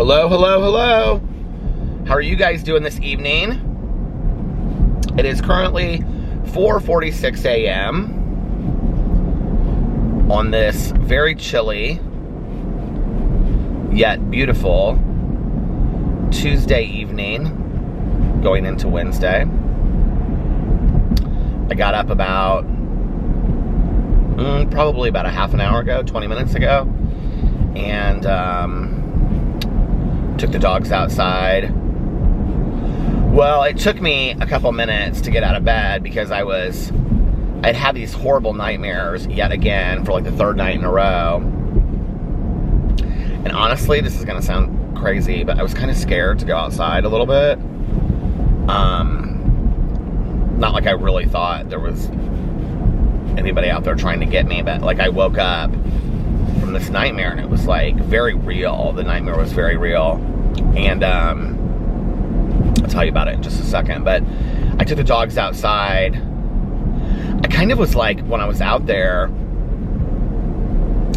Hello, hello, hello. How are you guys doing this evening? It is currently 4:46 a.m. on this very chilly yet beautiful Tuesday evening going into Wednesday. I got up about probably about a half an hour ago, 20 minutes ago, and took the dogs outside. Well, it took me a couple minutes to get out of bed because I'd had these horrible nightmares yet again for like the third night in a row. And honestly, this is gonna sound crazy, but I was kind of scared to go outside a little bit. Not like I really thought there was anybody out there trying to get me, but like I woke up from this nightmare and it was like very real. The nightmare was very real. And I'll tell you about it in just a second. But I took the dogs outside. I kind of was like, when I was out there,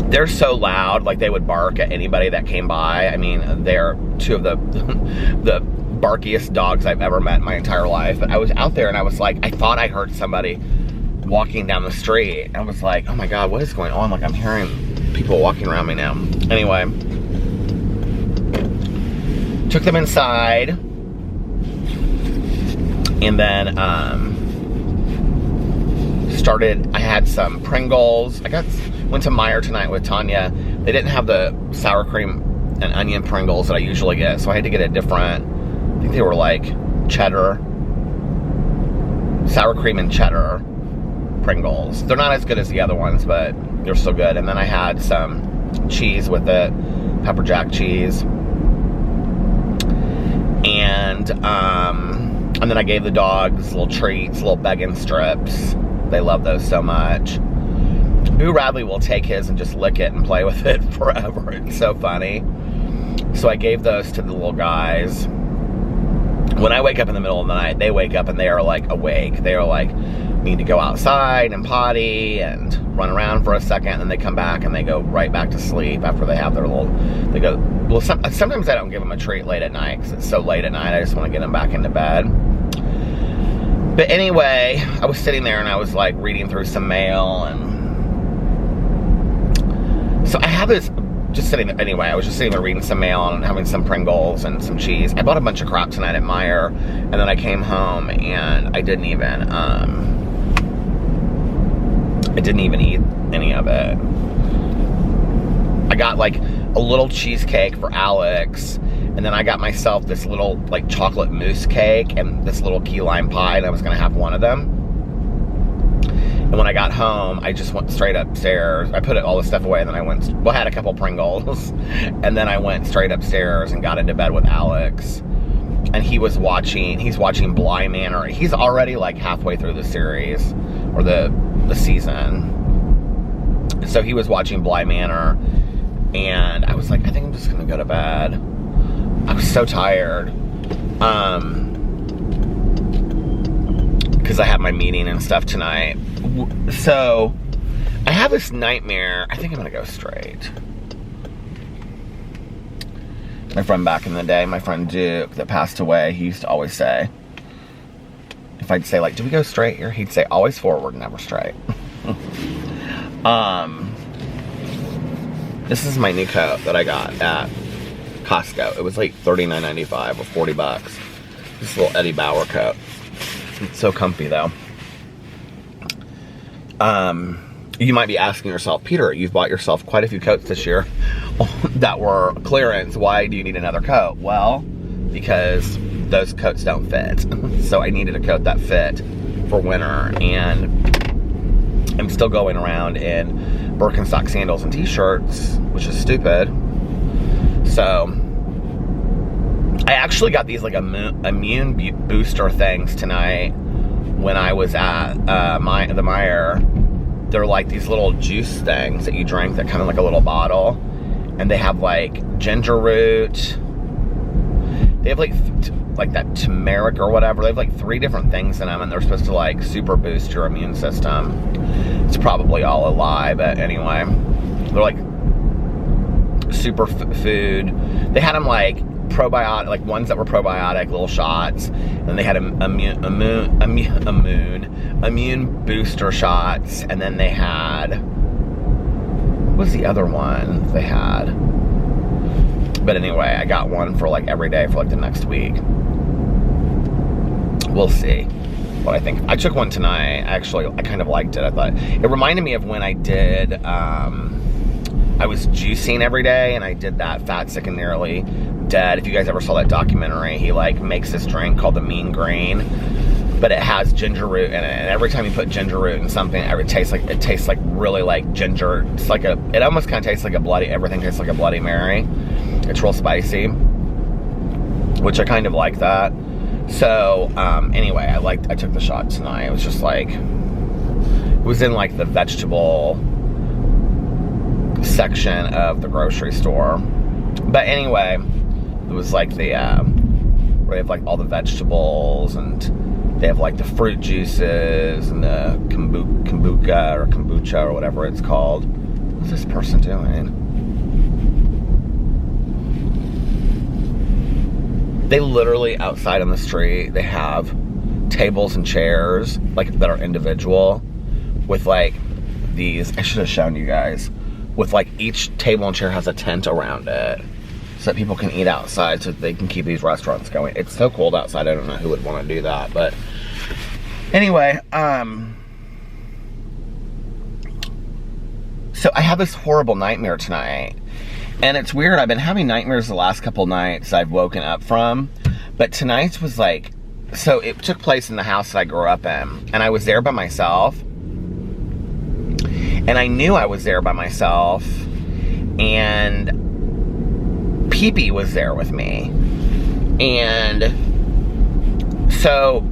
they're so loud, like they would bark at anybody that came by. I mean, they're two of the the barkiest dogs I've ever met in my entire life. But I was out there and I was like, I thought I heard somebody walking down the street. I was like, oh my God, what is going on? Like I'm hearing people walking around me now. Anyway, took them inside, and then I had some Pringles. Went to Meijer tonight with Tanya. They didn't have the sour cream and onion Pringles that I usually get, so I had to get a different, I think they were like cheddar, sour cream and cheddar Pringles. They're not as good as the other ones, but they're still good. And then I had some cheese with it, pepper jack cheese. And then I gave the dogs little treats, little begging strips. They love those so much. Boo Radley will take his and just lick it and play with it forever. It's so funny. So I gave those to the little guys. When I wake up in the middle of the night, they wake up and they are like awake. They are like, need to go outside and potty and run around for a second, and they come back and they go right back to sleep after they have their little, well, sometimes I don't give them a treat late at night because it's so late at night. I just want to get them back into bed. But anyway, I was sitting there and I was like reading through some mail, and so I have this, just sitting there, anyway, I was just sitting there reading some mail and having some Pringles and some cheese. I bought a bunch of crap tonight at Meijer, and then I came home and I didn't even eat any of it. I got like a little cheesecake for Alex, and then I got myself this little like chocolate mousse cake and this little key lime pie, and I was gonna have one of them. And when I got home, I just went straight upstairs. I put all the stuff away, and then I had a couple Pringles, and then I went straight upstairs and got into bed with Alex. And he's watching Bly Manor. He's already like halfway through the series, or the season. So he was watching Bly Manor, and I was like, I think I'm just gonna go to bed. I was so tired. Because I have my meeting and stuff tonight. So I have this nightmare. I think I'm gonna go straight. My friend back in the day, my friend Duke that passed away, he used to always say, if I'd say like, do we go straight here? He'd say, always forward, never straight. This is my new coat that I got at Costco. It was like $39.95 or $40. This little Eddie Bauer coat. It's so comfy though. You might be asking yourself, Peter, you've bought yourself quite a few coats this year that were clearance. Why do you need another coat? Well, because those coats don't fit. So I needed a coat that fit for winter, and I'm still going around in Birkenstock sandals and t-shirts, which is stupid. So I actually got these like immune booster things tonight when I was at the Meijer. They're like these little juice things that you drink that come in like a little bottle, and they have like ginger root. They have like that turmeric or whatever. They have like 3 different things in them, and they're supposed to like super boost your immune system. It's probably all a lie, but anyway, they're like super food. They had them like probiotic, like ones that were probiotic little shots, and they had immune booster shots, and then they had, what was the other one they had? But anyway, I got one for like every day for like the next week. We'll see what I think. I took one tonight. Actually, I kind of liked it. I thought it reminded me of when I did, I was juicing every day, and I did that Fat, Sick, and Nearly Dead. If you guys ever saw that documentary, he like makes this drink called the Mean Green, but it has ginger root in it. And every time you put ginger root in something, it tastes like really like ginger. It's like it almost kind of tastes like a bloody. Everything tastes like a Bloody Mary. It's real spicy, which I kind of like that. So anyway, I took the shot tonight. It was just like, it was in like the vegetable section of the grocery store. But anyway, it was like the where they have like all the vegetables, and they have like the fruit juices and the kombucha or whatever it's called. What's this person doing? They literally, outside on the street, they have tables and chairs like that are individual with like these, I should have shown you guys, with like each table and chair has a tent around it so that people can eat outside, so that they can keep these restaurants going. It's so cold outside, I don't know who would want to do that. But anyway, so I have this horrible nightmare tonight. And it's weird, I've been having nightmares the last couple nights I've woken up from. But tonight's was like, so it took place in the house that I grew up in. And I was there by myself. And I knew I was there by myself. And Pee-Pee was there with me. And so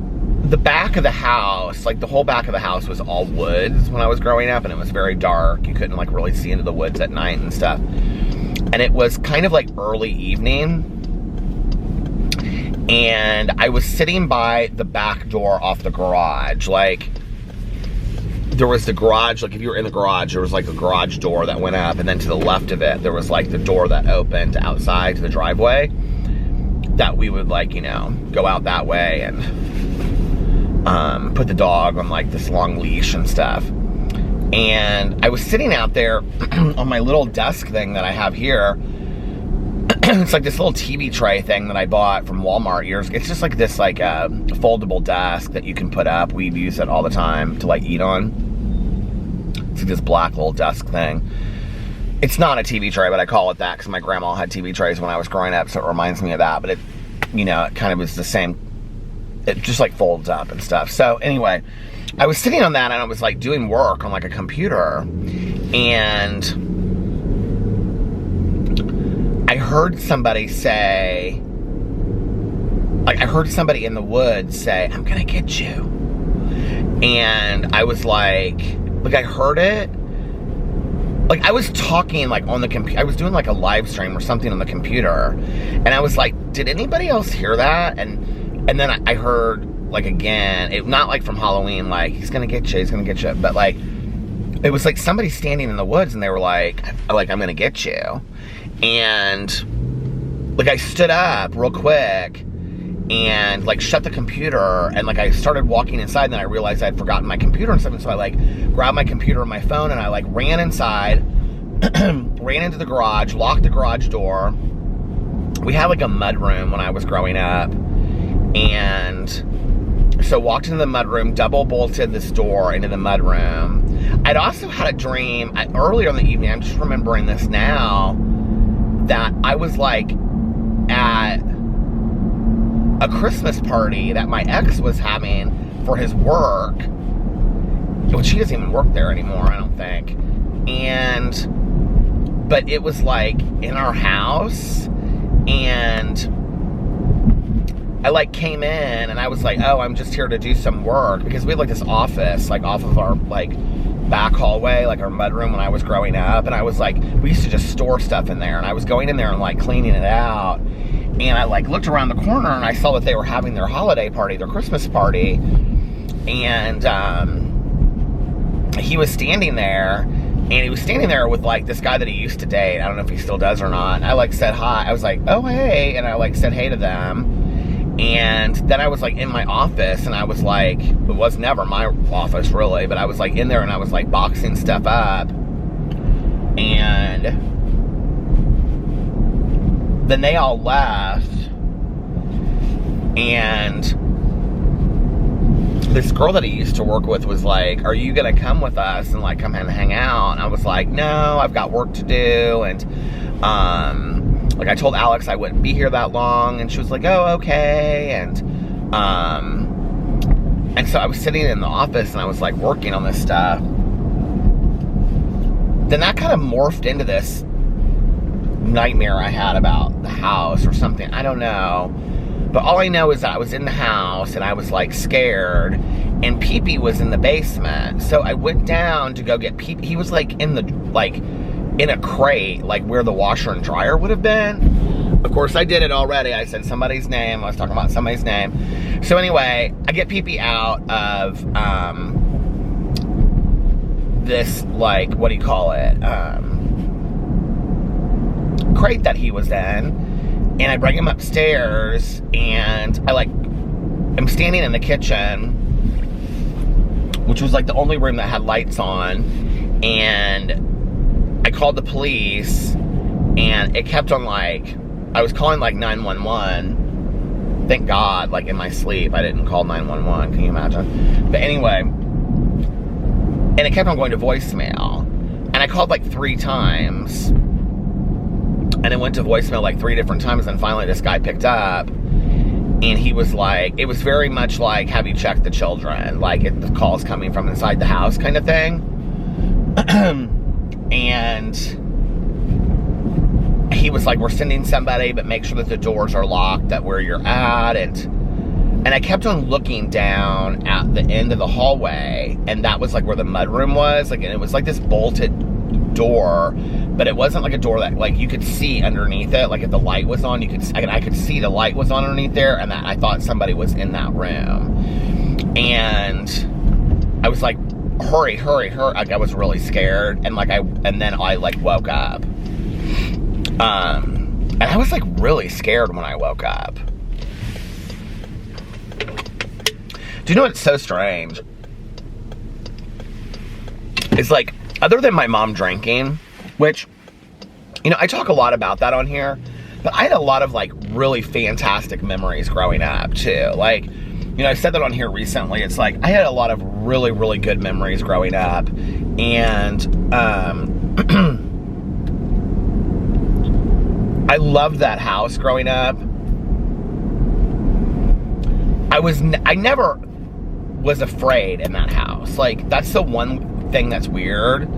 the back of the house, like the whole back of the house was all woods when I was growing up. And it was very dark. You couldn't like really see into the woods at night and stuff. And it was kind of like early evening, and I was sitting by the back door off the garage. Like, there was the garage, like if you were in the garage, there was like a garage door that went up, and then to the left of it, there was like the door that opened outside to the driveway, that we would like, you know, go out that way and put the dog on like this long leash and stuff. And I was sitting out there on my little desk thing that I have here. It's like this little TV tray thing that I bought from Walmart years ago. It's just like this like foldable desk that you can put up. We use it all the time to like eat on. It's like this black little desk thing. It's not a TV tray, but I call it that because my grandma had TV trays when I was growing up, so it reminds me of that. But it, you know, it kind of is the same. It just like folds up and stuff. So anyway, I was sitting on that, and I was like doing work on like a computer, and I heard somebody say, like I heard somebody in the woods say, "I'm gonna get you." And I was like I heard it. Like I was talking like on the computer, I was doing like a live stream or something on the computer, and I was like, did anybody else hear that? And then I heard, like, again, it not like from Halloween, like, he's gonna get you, but like, it was like somebody standing in the woods, and they were like, I'm gonna get you. And like I stood up real quick and like shut the computer, and like I started walking inside, and then I realized I'd forgotten my computer and stuff, and so I like grabbed my computer and my phone, and I like ran inside, ran into the garage, locked the garage door. We had like a mud room when I was growing up, and so walked into the mudroom, double bolted this door into the mudroom. I'd also had a dream earlier in the evening, I'm just remembering this now, that I was like at a Christmas party that my ex was having for his work, which he doesn't even work there anymore, I don't think. But it was like in our house, and I like came in, and I was like, oh, I'm just here to do some work, because we had like this office like off of our like back hallway, like our mudroom when I was growing up, and I was like, we used to just store stuff in there, and I was going in there and like cleaning it out, and I like looked around the corner, and I saw that they were having their holiday party, their Christmas party, and he was standing there, And he was standing there with like this guy that he used to date. I don't know if he still does or not. I like said hi. I was like, oh, hey. And I like said hey to them. And then I was like in my office, and I was like, it was never my office really, but I was like in there, and I was like boxing stuff up. And then they all left. And this girl that he used to work with was like, are you gonna come with us and like come and hang out? And I was like, no, I've got work to do. And like I told Alex I wouldn't be here that long, and she was like, oh, okay. And so I was sitting in the office, and I was like working on this stuff. Then that kind of morphed into this nightmare I had about the house or something. I don't know. But all I know is that I was in the house, and I was like scared, and Pee-Pee was in the basement. So I went down to go get Pee-Pee. He was like in a crate, like where the washer and dryer would have been. Of course, I did it already. I said somebody's name. I was talking about somebody's name. So anyway, I get Pee-Pee out of this, like, what do you call it? Crate that he was in. And I bring him upstairs, and I'm standing in the kitchen, which was like the only room that had lights on, and I called the police, and it kept on like, I was calling like 911. Thank God, like in my sleep, I didn't call 911, can you imagine? But anyway, and it kept on going to voicemail, and I called like 3 times. And it went to voicemail like 3 different times, and finally this guy picked up, and he was like, it was very much like, have you checked the children? Like, the call's coming from inside the house kind of thing. And he was like, we're sending somebody, but make sure that the doors are locked at where you're at. And I kept on looking down at the end of the hallway, and that was like where the mudroom was. Like, and it was like this bolted door, but it wasn't like a door that like you could see underneath it. Like if the light was on, I could see the light was on underneath there, and that I thought somebody was in that room. And I was like, hurry. Like I was really scared, and then I like woke up. And I was like really scared when I woke up. Do you know what's so strange? It's like, other than my mom drinking, which, you know, I talk a lot about that on here, but I had a lot of like really fantastic memories growing up too. Like, you know, I said that on here recently. It's like, I had a lot of really, really good memories growing up. And I loved that house growing up. I never was afraid in that house. Like, that's the one thing that's weird,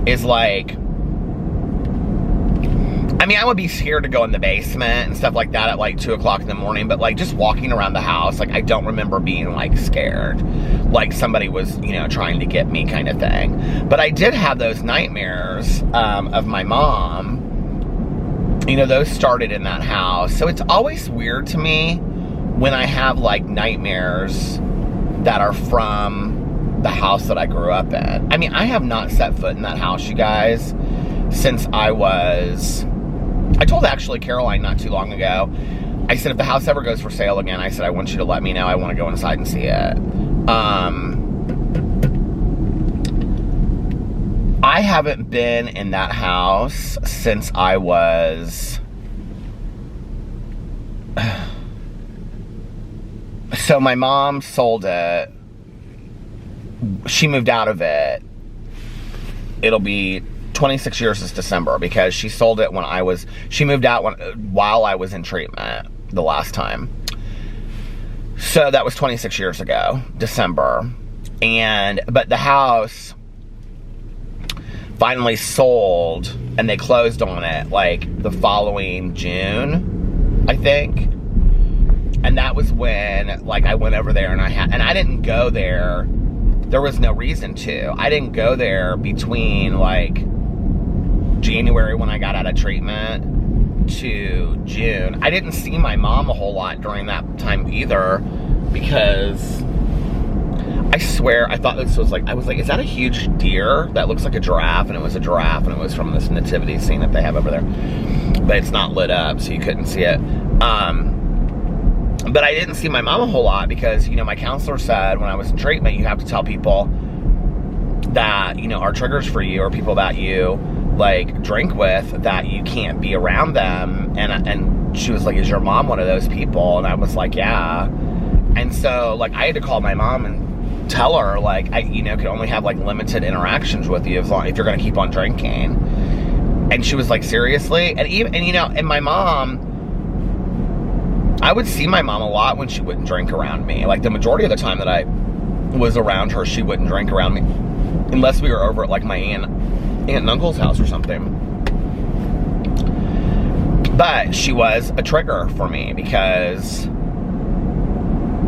is like, I mean, I would be scared to go in the basement and stuff like that at like 2 o'clock in the morning, but like just walking around the house, like I don't remember being like scared, like somebody was, you know, trying to get me kind of thing. But I did have those nightmares of my mom. You know, those started in that house. So it's always weird to me when I have like nightmares that are from the house that I grew up in. I mean, I have not set foot in that house, you guys, since I told actually Caroline not too long ago, I said, if the house ever goes for sale again, I said, I want you to let me know. I want to go inside and see it. I haven't been in that house since I was... So my mom sold it. She moved out of it. It'll be 26 years this December, because she sold it when she moved out while I was in treatment the last time. So that was 26 years ago, December. But the house finally sold, and they closed on it like the following June, I think. And that was when like I went over there, and I didn't go there. There was no reason to. I didn't go there between like January, when I got out of treatment, to June. I didn't see my mom a whole lot during that time either, because I swear, I thought this was like, I was like, is that a huge deer? That looks like a giraffe, and it was a giraffe, and it was from this nativity scene that they have over there. But it's not lit up, so you couldn't see it. But I didn't see my mom a whole lot because, you know, my counselor said when I was in treatment, you have to tell people that, you know, are triggers for you, or people that you, like, drink with, that you can't be around them. And she was like, is your mom one of those people? And I was like, yeah. And so, like, I had to call my mom and tell her, like, I, you know, could only have, like, limited interactions with you if you're going to keep on drinking. And she was like, seriously? And even, and, you know, and my mom, I would see my mom a lot when she wouldn't drink around me. Like, the majority of the time that I was around her, she wouldn't drink around me. Unless we were over at, like, my aunt and uncle's house or something. But she was a trigger for me because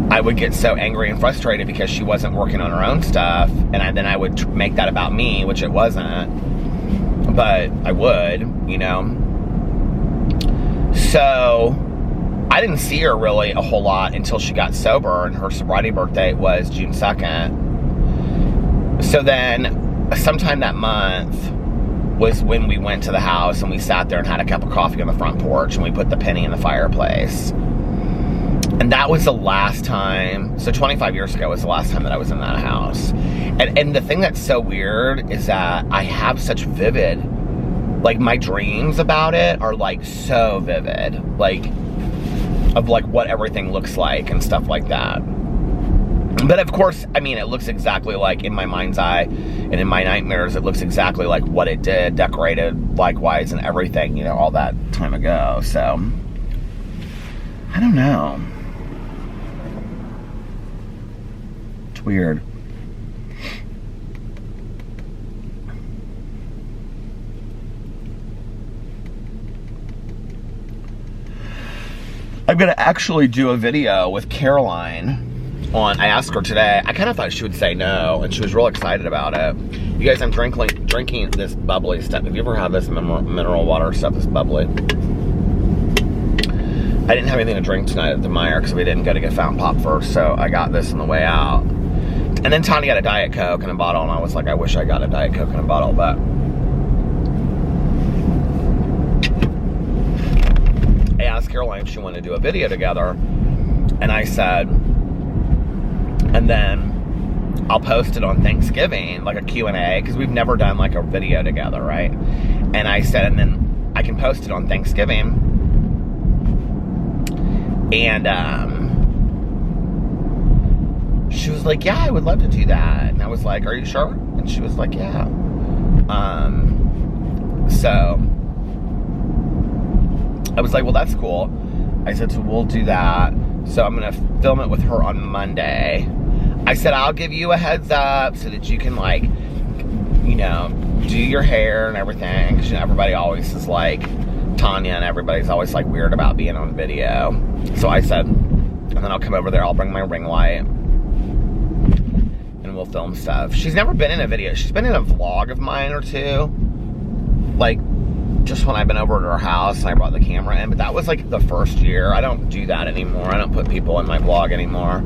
I would get so angry and frustrated because she wasn't working on her own stuff. And then I would make that about me, which it wasn't. But I would, you know. So I didn't see her really a whole lot until she got sober, and her sobriety birthday was June 2nd. So then, sometime that month was when we went to the house and we sat there and had a cup of coffee on the front porch, and we put the penny in the fireplace. And that was the last time, so 25 years ago was the last time that I was in that house. And the thing that's so weird is that I have such vivid, like, my dreams about it are, like, so vivid. Like, of, like, what everything looks like and stuff like that. But of course, I mean, it looks exactly like, in my mind's eye and in my nightmares, it looks exactly like what it did, decorated likewise and everything, you know, all that time ago. So, I don't know. It's weird. I'm gonna actually do a video with Caroline on, I asked her today, I kind of thought she would say no, and she was real excited about it. You guys, I'm drinking this bubbly stuff. Have you ever had this mineral water stuff, this bubbly? I didn't have anything to drink tonight at the Meijer because we didn't go to get Fountain Pop first, so I got this on the way out. And then Tanya got a Diet Coke in a bottle, and I was like, I wish I got a Diet Coke in a bottle, but I asked Caroline if she wanted to do a video together, and I said, and then I'll post it on Thanksgiving, like a Q&A, because we've never done like a video together, right? And I said, and then I can post it on Thanksgiving. And she was like, yeah, I would love to do that. And I was like, are you sure? And she was like, yeah. So I was like, well, that's cool. I said, so we'll do that. So I'm going to film it with her on Monday. I said, I'll give you a heads up so that you can, like, you know, do your hair and everything. Because, you know, everybody always is like, Tanya and everybody's always, like, weird about being on video. So I said, and then I'll come over there, I'll bring my ring light, and we'll film stuff. She's never been in a video. She's been in a vlog of mine or two. Like, just when I've been over at her house and I brought the camera in. But that was, like, the first year. I don't do that anymore. I don't put people in my vlog anymore.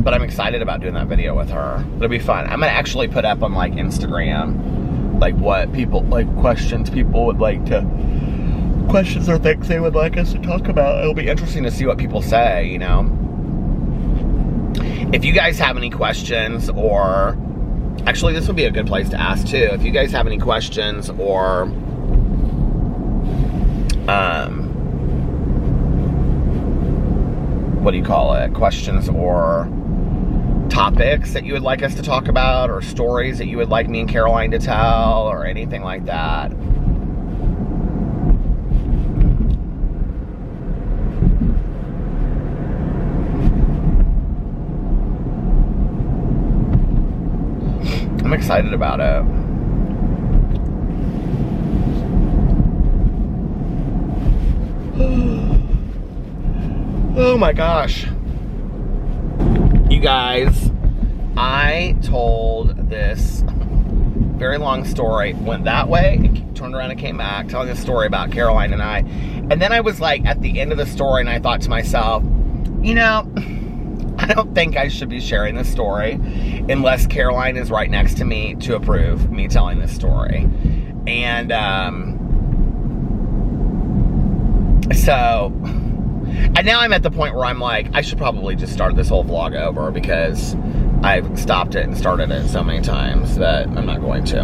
But I'm excited about doing that video with her. It'll be fun. I'm gonna actually put up on, like, Instagram, like, what people, like, questions people would like to, questions or things they would like us to talk about. It'll be interesting to see what people say, you know. If you guys have any questions, or actually this would be a good place to ask too. If you guys have any questions or what do you call it? Questions or topics that you would like us to talk about, or stories that you would like me and Caroline to tell, or anything like that. I'm excited about it. Oh my gosh. You guys, I told this very long story, went that way, and turned around and came back, telling a story about Caroline and I. And then I was like at the end of the story and I thought to myself, you know, I don't think I should be sharing this story unless Caroline is right next to me to approve me telling this story. And so, and now I'm at the point where I'm like, I should probably just start this whole vlog over because I've stopped it and started it so many times that I'm not going to.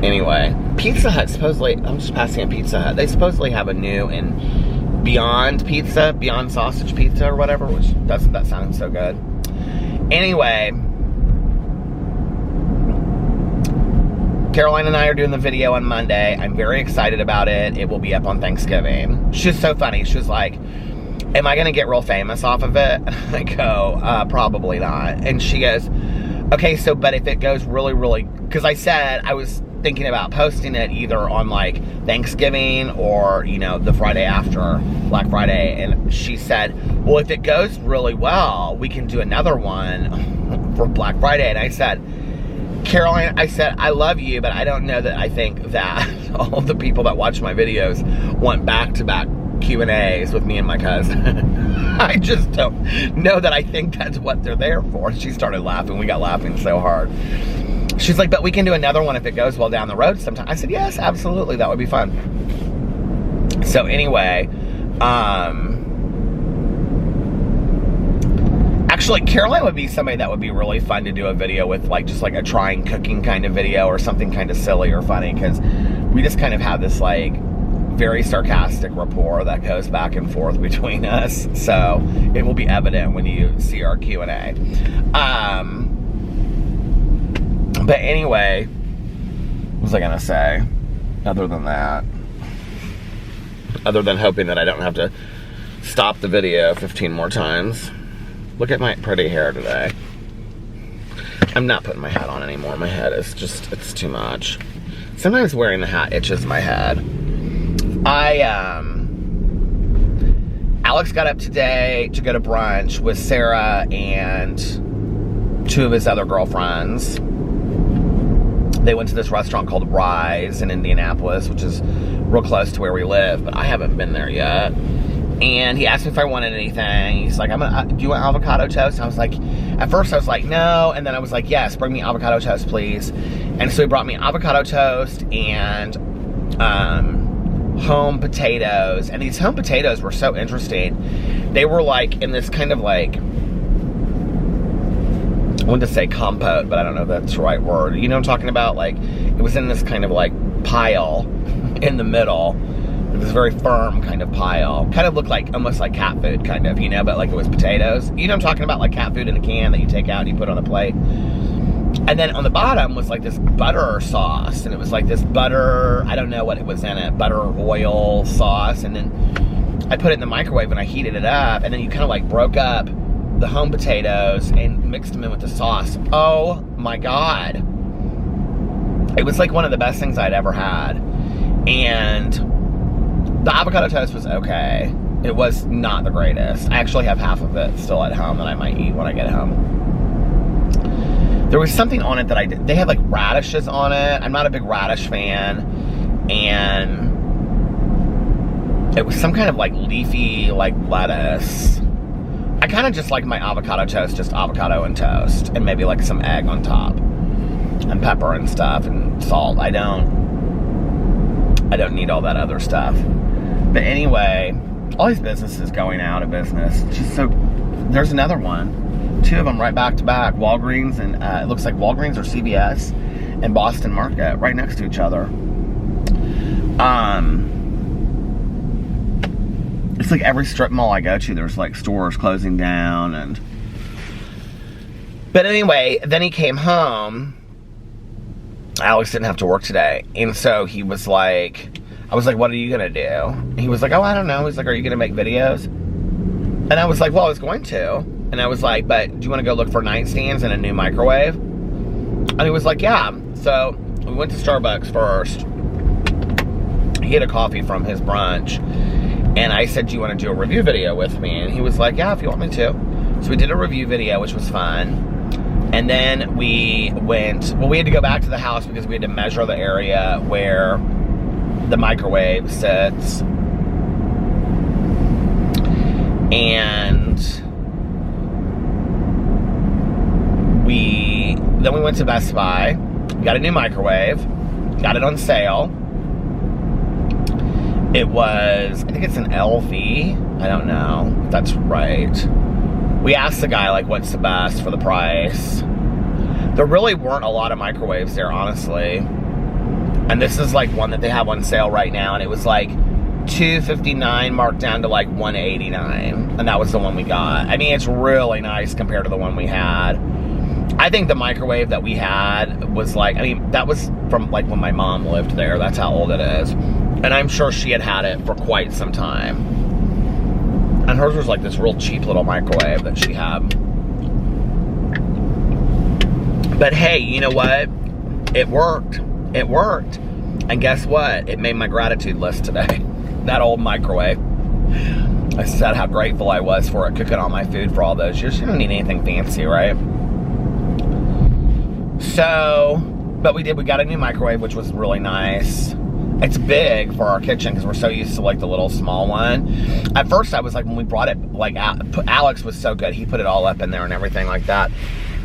Anyway, Pizza Hut supposedly, I'm just passing a Pizza Hut. They supposedly have a new and Beyond Pizza, Beyond Sausage Pizza or whatever, which doesn't that sound so good. Anyway, Caroline and I are doing the video on Monday. I'm very excited about it. It will be up on Thanksgiving. She's so funny. She was like, am I going to get real famous off of it? I go, probably not. And she goes, okay, so, but if it goes really, really, because I said I was thinking about posting it either on like Thanksgiving or, you know, the Friday after Black Friday. And she said, well, if it goes really well, we can do another one for Black Friday. And I said, Caroline, I said, I love you, but I don't know that I think that all of the people that watch my videos want back-to-back Q&As with me and my cousin. I just don't know that I think that's what they're there for. She started laughing. We got laughing so hard. She's like, but we can do another one if it goes well down the road sometime. I said, yes, absolutely. That would be fun. So anyway, actually, Caroline would be somebody that would be really fun to do a video with, like just like a trying cooking kind of video or something kind of silly or funny, because we just kind of have this like very sarcastic rapport that goes back and forth between us. So it will be evident when you see our Q&A. But anyway, what was I gonna say? Other than that, other than hoping that I don't have to stop the video 15 more times. Look at my pretty hair today. I'm not putting my hat on anymore. My head is just, it's too much. Sometimes wearing the hat itches my head. Alex got up today to go to brunch with Sarah and two of his other girlfriends. They went to this restaurant called Rise in Indianapolis, which is real close to where we live, but I haven't been there yet. And he asked me if I wanted anything. He's like, do you want avocado toast? And I was like, at first I was like, no. And then I was like, yes, bring me avocado toast, please. And so he brought me avocado toast and home potatoes. And these home potatoes were so interesting. They were like in this kind of like, I wanted to say compote, but I don't know if that's the right word. You know what I'm talking about? Like, it was in this kind of like pile in the middle. It was a very firm kind of pile. Kind of looked like, almost like cat food, kind of, you know, but like it was potatoes. You know what I'm talking about? Like cat food in a can that you take out and you put on a plate. And then on the bottom was like this butter sauce. And it was like this butter, I don't know what it was in it, butter oil sauce. And then I put it in the microwave and I heated it up. And then you kind of like broke up the home potatoes and mixed them in with the sauce. Oh my God. It was like one of the best things I'd ever had. And the avocado toast was okay. It was not the greatest. I actually have half of it still at home that I might eat when I get home. There was something on it that I did. They had like radishes on it. I'm not a big radish fan. And it was some kind of like leafy like lettuce. I kind of just like my avocado toast, just avocado and toast. And maybe like some egg on top. And pepper and stuff and salt. I don't need all that other stuff. But anyway, all these businesses going out of business. It's just so, there's another one. Two of them right back to back. Walgreens and it looks like Walgreens or CVS and Boston Market right next to each other. It's like every strip mall I go to, there's like stores closing down and. But anyway, then he came home. Alex didn't have to work today. And so he was like, I was like, what are you going to do? And he was like, oh, I don't know. He's like, are you going to make videos? And I was like, well, I was going to. And I was like, but do you want to go look for nightstands and a new microwave? And he was like, yeah. So we went to Starbucks first. He had a coffee from his brunch. And I said, do you want to do a review video with me? And he was like, yeah, if you want me to. So we did a review video, which was fun. And then we went, well, we had to go back to the house because we had to measure the area where the microwave sits. And then we went to Best Buy, got a new microwave, got it on sale. It was, I think it's an LV. I don't know if that's right. We asked the guy, like, what's the best for the price? There really weren't a lot of microwaves there, honestly. And this is like one that they have on sale right now, and it was like $259 marked down to like $189, and that was the one we got. I mean, it's really nice compared to the one we had. I think the microwave that we had was like, I mean, that was from like when my mom lived there. That's how old it is. And I'm sure she had it for quite some time. And hers was like this real cheap little microwave that she had. But hey, you know what? It worked. It worked. And guess what? It made my gratitude list today. That old microwave. I said how grateful I was for it cooking all my food for all those years. You don't need anything fancy, right? So, but we got a new microwave, which was really nice. It's big for our kitchen because we're so used to like the little small one. At first I was like, when we brought it, like Alex was so good. He put it all up in there and everything like that.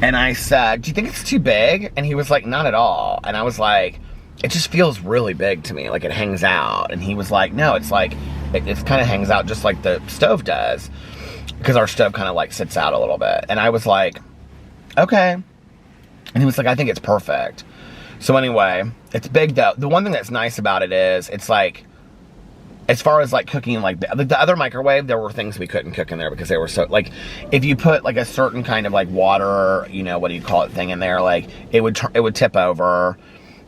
And I said, do you think it's too big? And he was like, not at all. And I was like, it just feels really big to me. Like it hangs out. And he was like, no, it's like, it kind of hangs out just like the stove does. Because our stove kind of like sits out a little bit. And I was like, okay. And he was like, I think it's perfect. So anyway, it's big though. The one thing that's nice about it is, it's like, as far as like cooking, like the other microwave, there were things we couldn't cook in there because they were so, like, if you put like a certain kind of like water, you know, what do you call it, thing in there, like it would tip over.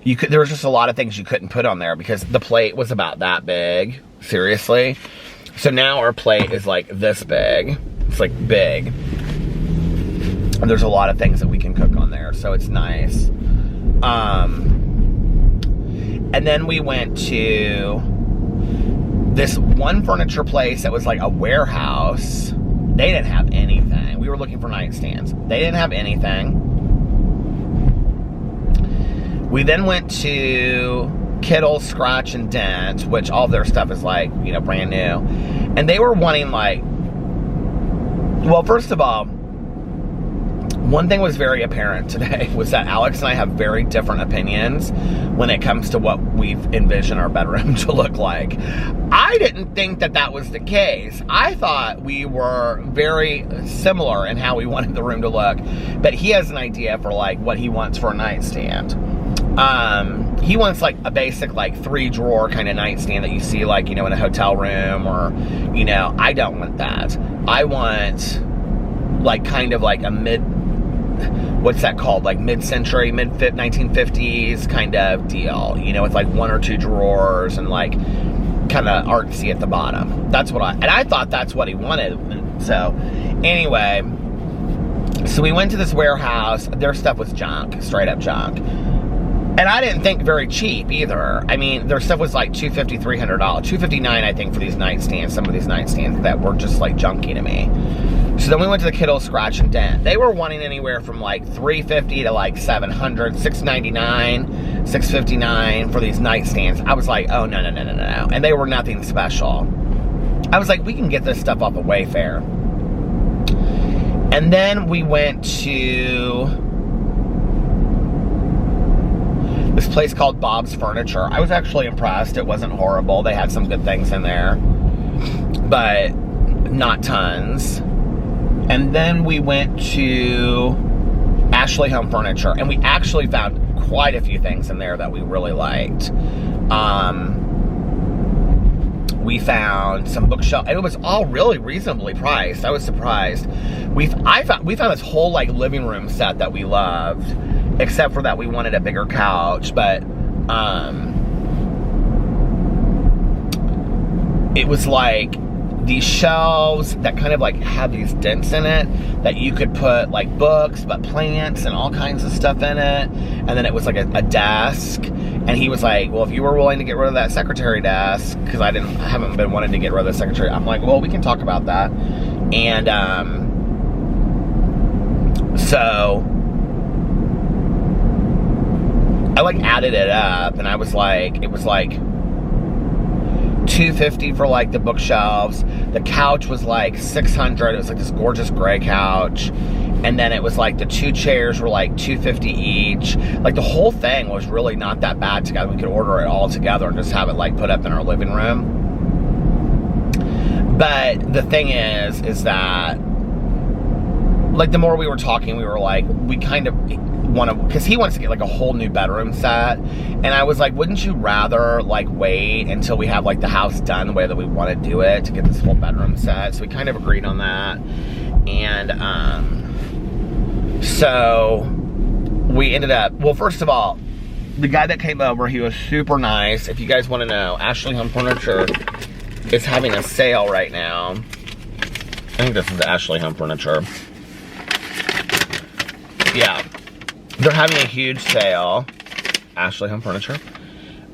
There was just a lot of things you couldn't put on there because the plate was about that big, seriously. So now our plate is like this big. It's like big. And there's a lot of things that we can cook on there, so it's nice. And then we went to this one furniture place that was like a warehouse. They didn't have anything. We were looking for nightstands. They didn't have anything. We then went to Kittle, Scratch, and Dent, which all of their stuff is like, you know, brand new. And they were wanting like, well, first of all, one thing was very apparent today was that Alex and I have very different opinions when it comes to what we've envisioned our bedroom to look like. I didn't think that that was the case. I thought we were very similar in how we wanted the room to look, but he has an idea for like what he wants for a nightstand. He wants like a basic like 3-drawer kind of nightstand that you see like, you know, in a hotel room, or, you know, I don't want that. I want like kind of like a what's that called? Like mid-century, 1950s kind of deal. You know, with like 1 or 2 drawers and like kind of artsy at the bottom. That's what I thought that's what he wanted. So anyway, so we went to this warehouse. Their stuff was junk, straight up junk. And I didn't think very cheap either. I mean, their stuff was like $250, $300, $259, I think, for these nightstands. Some of these nightstands that were just like junky to me. So then we went to the Kittle, Scratch, and Dent. They were wanting anywhere from like $350 to like $700, $699, $659 for these nightstands. I was like, oh, no. And they were nothing special. I was like, we can get this stuff off of Wayfair. And then we went to this place called Bob's Furniture. I was actually impressed. It wasn't horrible. They had some good things in there, but not tons. And then we went to Ashley Home Furniture, and we actually found quite a few things in there that we really liked. We found some bookshelf, and it was all really reasonably priced. I was surprised. We found this whole like living room set that we loved, except for that we wanted a bigger couch, but it was like these shelves that kind of like have these dents in it that you could put like books, but plants and all kinds of stuff in it. And then it was like a desk. And he was like, well, if you were willing to get rid of that secretary desk, because I haven't been wanting to get rid of the secretary. I'm like, well, we can talk about that. And so I like added it up, and I was like, it was like $250 for like the bookshelves. The couch was like $600. It was like this gorgeous gray couch. And then it was like the 2 chairs were like $250 each. Like the whole thing was really not that bad together. We could order it all together and just have it like put up in our living room. But the thing is that like the more we were talking, we were like, we kind of want to, because he wants to get like a whole new bedroom set. And I was like, wouldn't you rather like wait until we have like the house done the way that we want to do it to get this whole bedroom set? So we kind of agreed on that. And so we ended up, well, first of all, the guy that came over, he was super nice. If you guys want to know, Ashley Home Furniture is having a sale right now. I think this is Ashley Home Furniture. Yeah, they're having a huge sale. Ashley Home Furniture.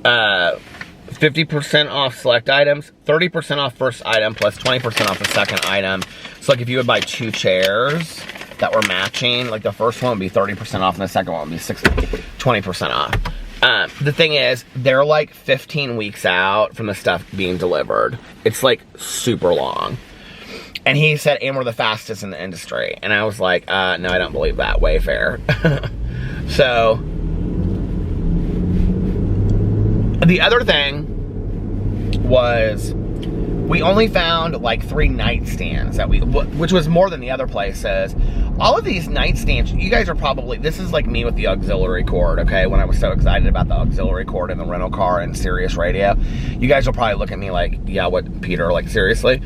50% off select items, 30% off first item, plus 20% off the second item. So like if you would buy 2 chairs that were matching, like the first one would be 30% off and the second one would be 20% off. The thing is, they're like 15 weeks out from the stuff being delivered. It's like super long. And he said, and we're the fastest in the industry. And I was like, no, I don't believe that, Wayfair. So, the other thing was, we only found like 3 nightstands that which was more than the other places. All of these nightstands, you guys are probably, this is like me with the auxiliary cord, okay? When I was so excited about the auxiliary cord in the rental car and Sirius radio. You guys will probably look at me like, yeah, what, Peter, like seriously?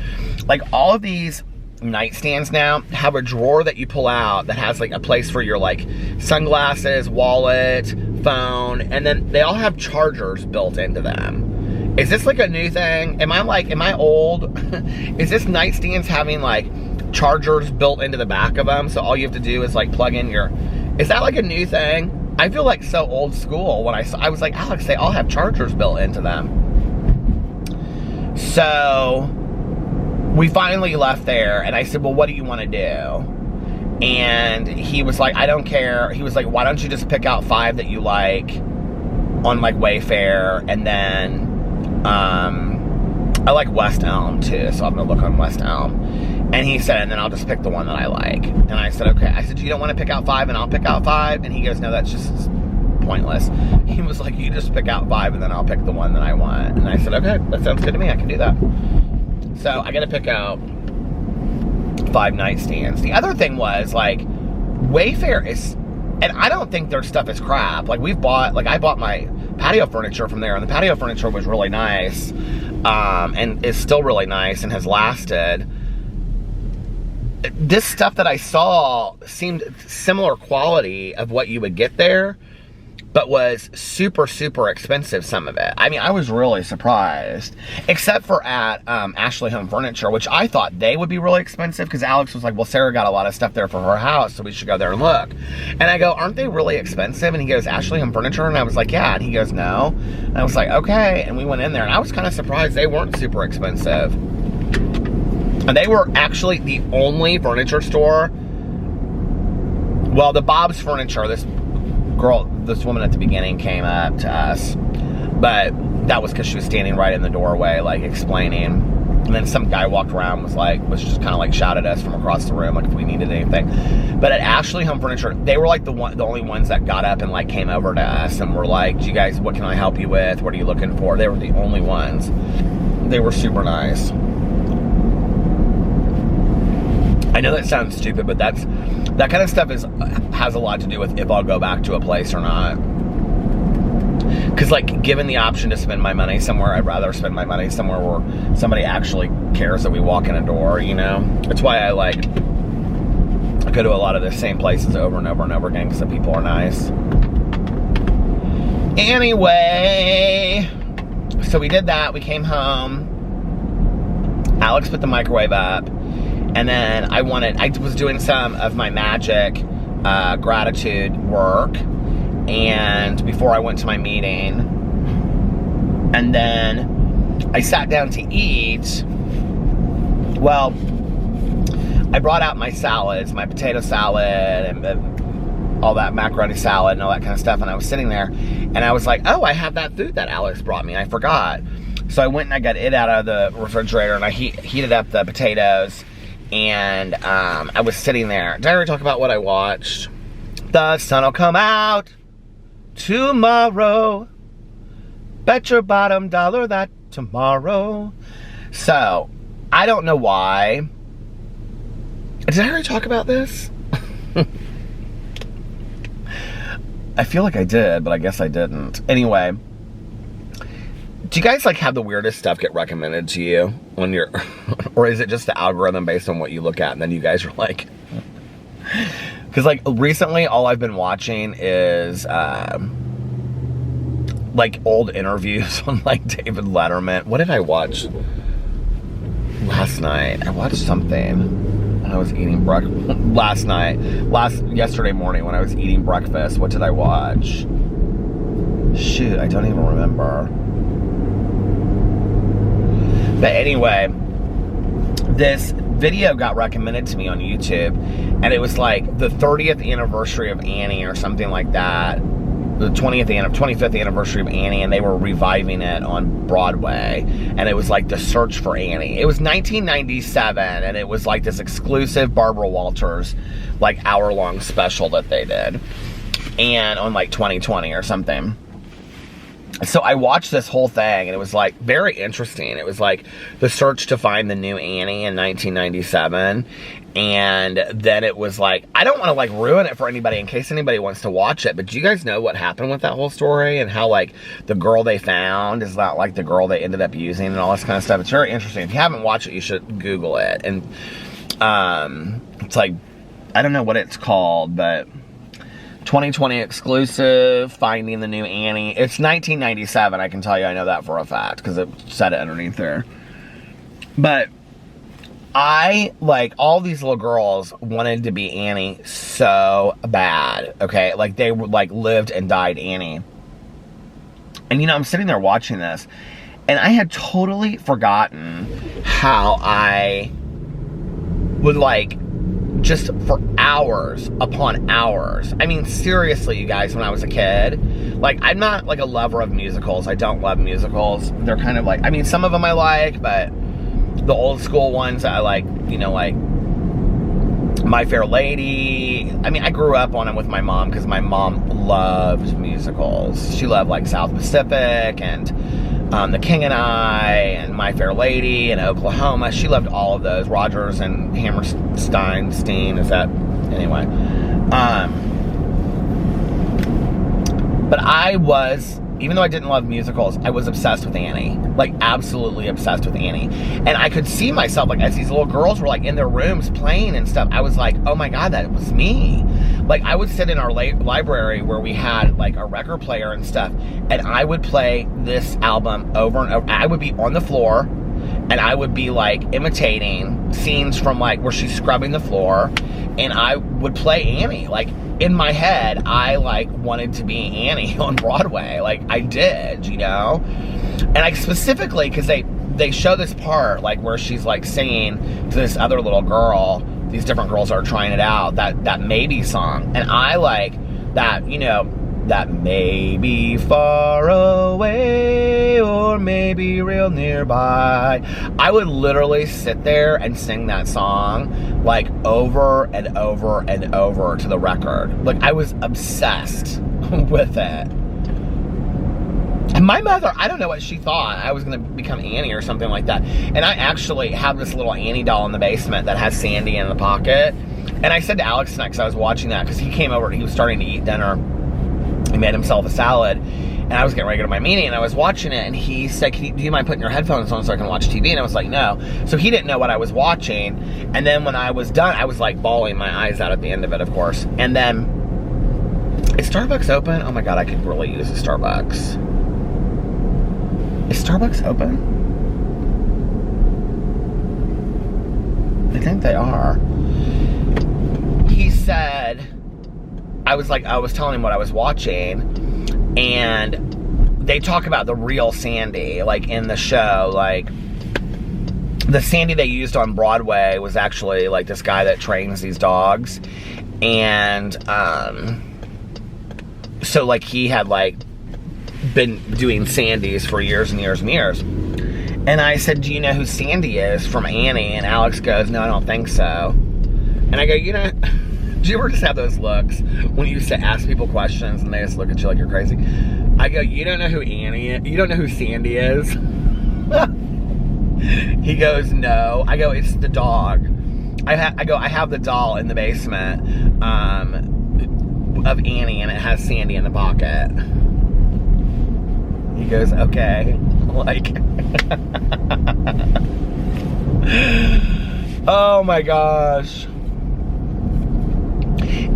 Like all of these nightstands now have a drawer that you pull out that has like a place for your like sunglasses, wallet, phone, and then they all have chargers built into them. Is this like a new thing? Am I old? Is this nightstands having like chargers built into the back of them, so all you have to do is like plug in your, is that like a new thing? I feel like so old school when I was like, Alex, they all have chargers built into them. So we finally left there and I said, well, what do you want to do? And he was like, I don't care. He was like, why don't you just pick out 5 that you like on like Wayfair, and then I like West Elm too, so I'm gonna look on West Elm. And he said, and then I'll just pick the one that I like. And I said, okay. I said, you don't want to pick out 5 and I'll pick out 5? And he goes, no, that's just pointless. He was like, you just pick out 5 and then I'll pick the one that I want. And I said, okay, that sounds good to me. I can do that. So I got to pick out 5 nightstands. The other thing was like, Wayfair is, and I don't think their stuff is crap. Like I bought my patio furniture from there, and the patio furniture was really nice, and is still really nice and has lasted. This stuff that I saw seemed similar quality of what you would get there, but was super, super expensive, some of it. I mean, I was really surprised. Except for at Ashley Home Furniture, which I thought they would be really expensive, because Alex was like, well, Sarah got a lot of stuff there for her house, so we should go there and look. And I go, aren't they really expensive? And he goes, Ashley Home Furniture? And I was like, yeah. And he goes, no. And I was like, okay. And we went in there, and I was kind of surprised they weren't super expensive. And they were actually the only furniture store. Well, the Bob's Furniture, this woman at the beginning came up to us, but that was because she was standing right in the doorway, like explaining. And then some guy walked around, was just kind of like shouted at us from across the room, like if we needed anything. But at Ashley Home Furniture, they were like the only ones that got up and like came over to us and were like, you guys, what can I help you with? What are you looking for? They were the only ones. They were super nice. I know that sounds stupid, but that kind of stuff has a lot to do with if I'll go back to a place or not. Because, like, given the option to spend my money somewhere, I'd rather spend my money somewhere where somebody actually cares that we walk in a door, you know? That's why I go to a lot of the same places over and over and over again, because the people are nice. Anyway, so we did that. We came home. Alex put the microwave up. And then I was doing some of my magic gratitude work, and before I went to my meeting, and then I sat down to eat. Well, I brought out my salads, my potato salad, and all that macaroni salad and all that kind of stuff, and I was sitting there, and I was like, oh, I have that food that Alex brought me, I forgot. So I went and I got it out of the refrigerator, and I heated up the potatoes, and I was sitting there. Did I already talk about what I watched? The sun will come out tomorrow. Bet your bottom dollar that tomorrow. So, I don't know why. Did I already talk about this? I feel like I did, but I guess I didn't. Anyway, do you guys like have the weirdest stuff get recommended to you when you're, or is it just the algorithm based on what you look at, and then you guys are like, because like recently all I've been watching is like old interviews on like David Letterman. What did I watch last night? I watched something when I was eating breakfast yesterday morning when I was eating breakfast. What did I watch? Shoot, I don't even remember. But anyway, this video got recommended to me on YouTube, and it was like the 30th anniversary of Annie or something like that. The 25th anniversary of Annie, and they were reviving it on Broadway, and it was like the search for Annie. It was 1997, and it was like this exclusive Barbara Walters like hour-long special that they did, and on like 2020 or something. So I watched this whole thing, and it was like very interesting. It was like the search to find the new Annie in 1997. And then it was like, I don't want to like ruin it for anybody in case anybody wants to watch it, but do you guys know what happened with that whole story, and how like the girl they found is not like the girl they ended up using and all this kind of stuff? It's very interesting. If you haven't watched it, you should Google it. And it's like, I don't know what it's called, but 2020 exclusive, Finding the New Annie. It's 1997, I can tell you. I know that for a fact because it said it underneath there. But I, like, all these little girls wanted to be Annie so bad, okay? Like, they were, like, lived and died Annie. And, you know, I'm sitting there watching this, and I had totally forgotten how I would, like, just for hours upon hours. I mean, seriously, you guys, when I was a kid, like, I'm not, like, a lover of musicals. I don't love musicals. They're kind of like, I mean, some of them I like, but the old school ones I like, you know, like My Fair Lady. I mean, I grew up on them with my mom because my mom loved musicals. She loved like South Pacific and The King and I and My Fair Lady and Oklahoma. She loved all of those. Rodgers and Hammerstein, is that, anyway. But I was, even though I didn't love musicals, I was obsessed with Annie. Like, absolutely obsessed with Annie. And I could see myself, like, as these little girls were, like, in their rooms playing and stuff, I was like, oh my God, that was me. Like, I would sit in our library where we had, like, a record player and stuff, and I would play this album over and over. I would be on the floor, and I would be, like, imitating scenes from, like, where she's scrubbing the floor, and I would play Annie. Like, in my head, I, like, wanted to be Annie on Broadway. Like, I did, you know? And I specifically, because they show this part, like, where she's, like, singing to this other little girl. These different girls are trying it out, that Maybe song. And I like that, you know, that maybe far away or maybe real nearby. I would literally sit there and sing that song like over and over and over to the record. Like, I was obsessed with it. And my mother, I don't know what she thought. I was going to become Annie or something like that. And I actually have this little Annie doll in the basement that has Sandy in the pocket. And I said to Alex tonight, because I was watching that, because he came over, he was starting to eat dinner. He made himself a salad, and I was getting ready to go to my meeting, and I was watching it, and he said, do you mind putting your headphones on so I can watch TV? And I was like, no. So he didn't know what I was watching, and then when I was done, I was like bawling my eyes out at the end of it, of course. And then, is Starbucks open? Oh my God, I could really use a Starbucks. Is Starbucks open? I think they are. He said, I was telling him what I was watching, and they talk about the real Sandy, like, in the show. Like, the Sandy they used on Broadway was actually, like, this guy that trains these dogs, and, so, like, he had, like, been doing Sandys for years and years and years. And I said, do you know who Sandy is from Annie? And Alex goes, no, I don't think so. And I go, you know, do you ever just have those looks when you used to ask people questions and they just look at you like you're crazy? I go, you don't know who Annie is? You don't know who Sandy is? He goes, no. I go, it's the dog. I go, I have the doll in the basement of Annie, and it has Sandy in the pocket. He goes, okay. Like, oh my gosh.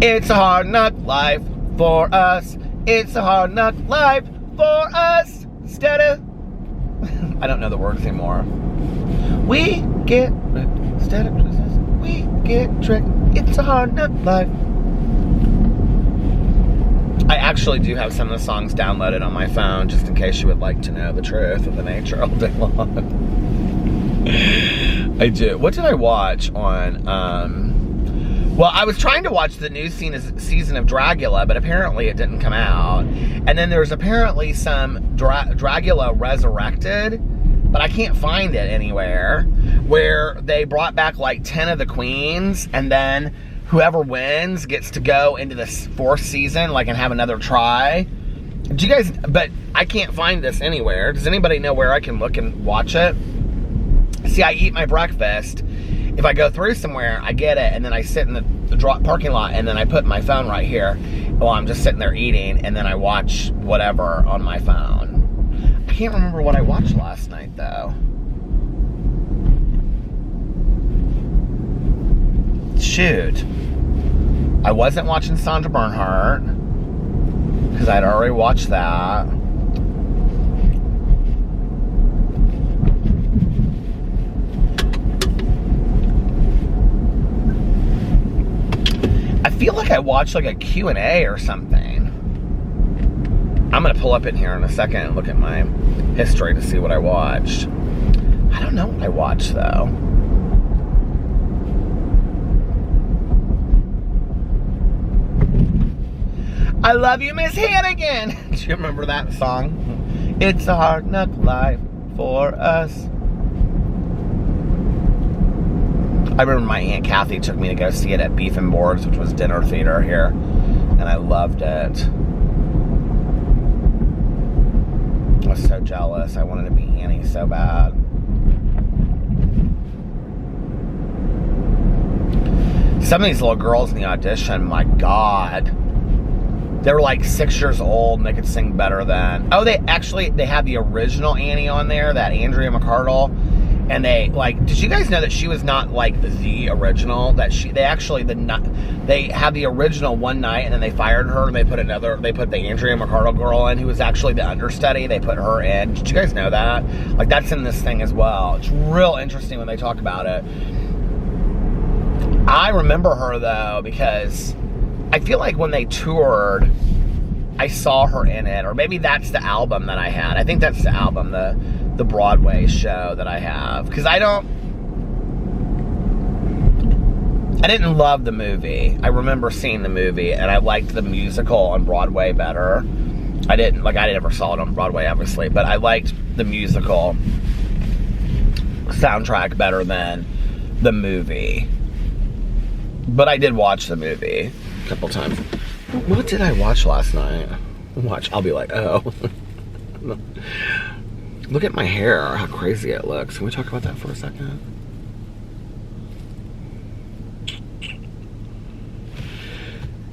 It's a hard knock life for us. It's a hard knock life for us. Instead of, I don't know the words anymore. We get ripped instead of Christmas. We get tricked. It's a hard knock life. I actually do have some of the songs downloaded on my phone, just in case you would like to know the truth of the nature all day long. I do. What did I watch on, well, I was trying to watch the new season of Dragula, but apparently it didn't come out. And then there's apparently some Dragula Resurrected, but I can't find it anywhere, where they brought back like 10 of the queens, and then whoever wins gets to go into the 4th season, like, and have another try. Do you guys, but I can't find this anywhere. Does anybody know where I can look and watch it? See, I eat my breakfast. If I go through somewhere, I get it, and then I sit in the parking lot, and then I put my phone right here while I'm just sitting there eating, and then I watch whatever on my phone. I can't remember what I watched last night, though. Shoot. I wasn't watching Sandra Bernhardt, because I'd already watched that. I feel like I watched like a Q&A or something. I'm going to pull up in here in a second and look at my history to see what I watched. I don't know what I watched, though. I love you, Miss Hannigan. Do you remember that song? It's a hard knock life for us. I remember my Aunt Kathy took me to go see it at Beef and Boards, which was dinner theater here, and I loved it. I was so jealous. I wanted to be Annie so bad. Some of these little girls in the audition, my God. They were like 6 years old and they could sing better than... Oh, they had the original Annie on there, that Andrea McArdle. And they, like, did you guys know that she was not like the original? That they had the original one night and then they fired her and they put the Andrea McArdle girl in who was actually the understudy. They put her in. Did you guys know that? Like, that's in this thing as well. It's real interesting when they talk about it. I remember her though because I feel like when they toured, I saw her in it, or maybe that's the album that I had. I think that's the album, the Broadway show that I have, because I didn't love the movie. I remember seeing the movie, and I liked the musical on Broadway better. I never saw it on Broadway, obviously, but I liked the musical soundtrack better than the movie. But I did watch the movie a couple times. What did I watch last night? I'll be like, oh. Look at my hair, how crazy it looks. Can we talk about that for a second?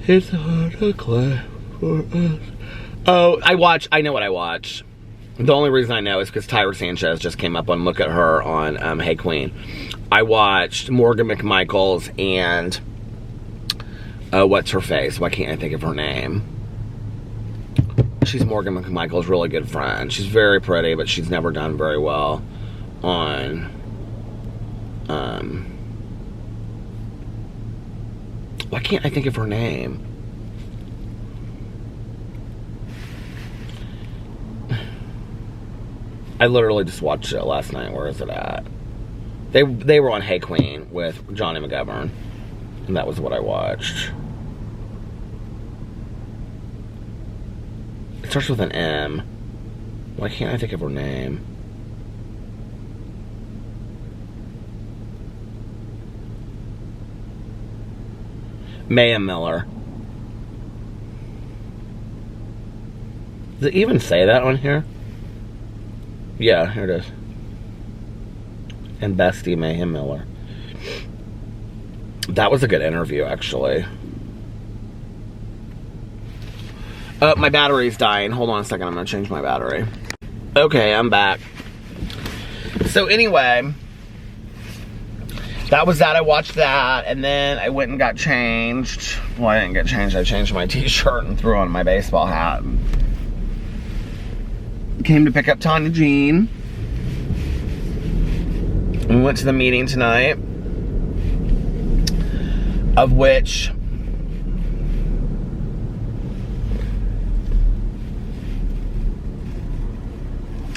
It's hard to clap for us. Oh, I know what I watched. The only reason I know is because Tyra Sanchez just came up on Look at Her on Hey Queen. I watched Morgan McMichael's and what's her face? Why can't I think of her name? She's Morgan McMichael's really good friend. She's very pretty, but she's never done very well on why can't I think of her name? I literally just watched it last night. Where is it at? They were on Hey Queen with Johnny McGovern, and that was what I watched. It starts with an M. Why can't I think of her name? Mayhem Miller. Does it even say that on here? Yeah, here it is. And Bestie Mayhem Miller. That was a good interview, actually. My battery's dying. Hold on a second, I'm gonna change my battery. Okay, I'm back. So anyway, that was that. I watched that, and then I went and got changed. Well, I didn't get changed. I changed my t-shirt and threw on my baseball hat. Came to pick up Tanya Jean. We went to the meeting tonight, of which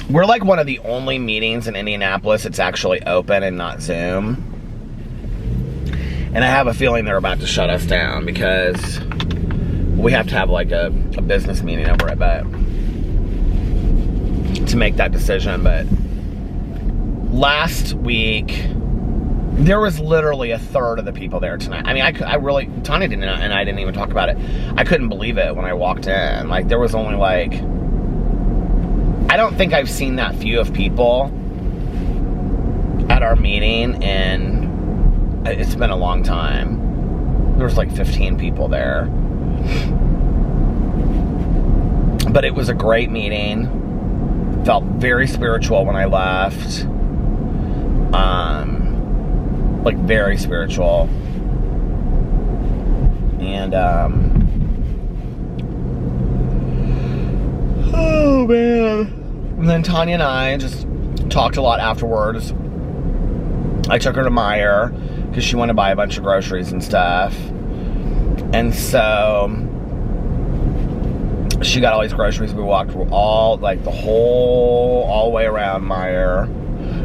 we're like one of the only meetings in Indianapolis it's actually open and not Zoom. And I have a feeling they're about to shut us down because we have to have like a business meeting over it, but to make that decision. But last week, there was literally a third of the people there tonight. I mean, I really, Tanya didn't, and I didn't even talk about it. I couldn't believe it when I walked in. Like, there was only like, I don't think I've seen that few of people at our meeting, and it's been a long time. There was like 15 people there. But it was a great meeting. Felt very spiritual when I left. Like very spiritual. And oh man. And then Tanya and I just talked a lot afterwards. I took her to Meijer because she wanted to buy a bunch of groceries and stuff. And so she got all these groceries. We walked all the way around Meijer.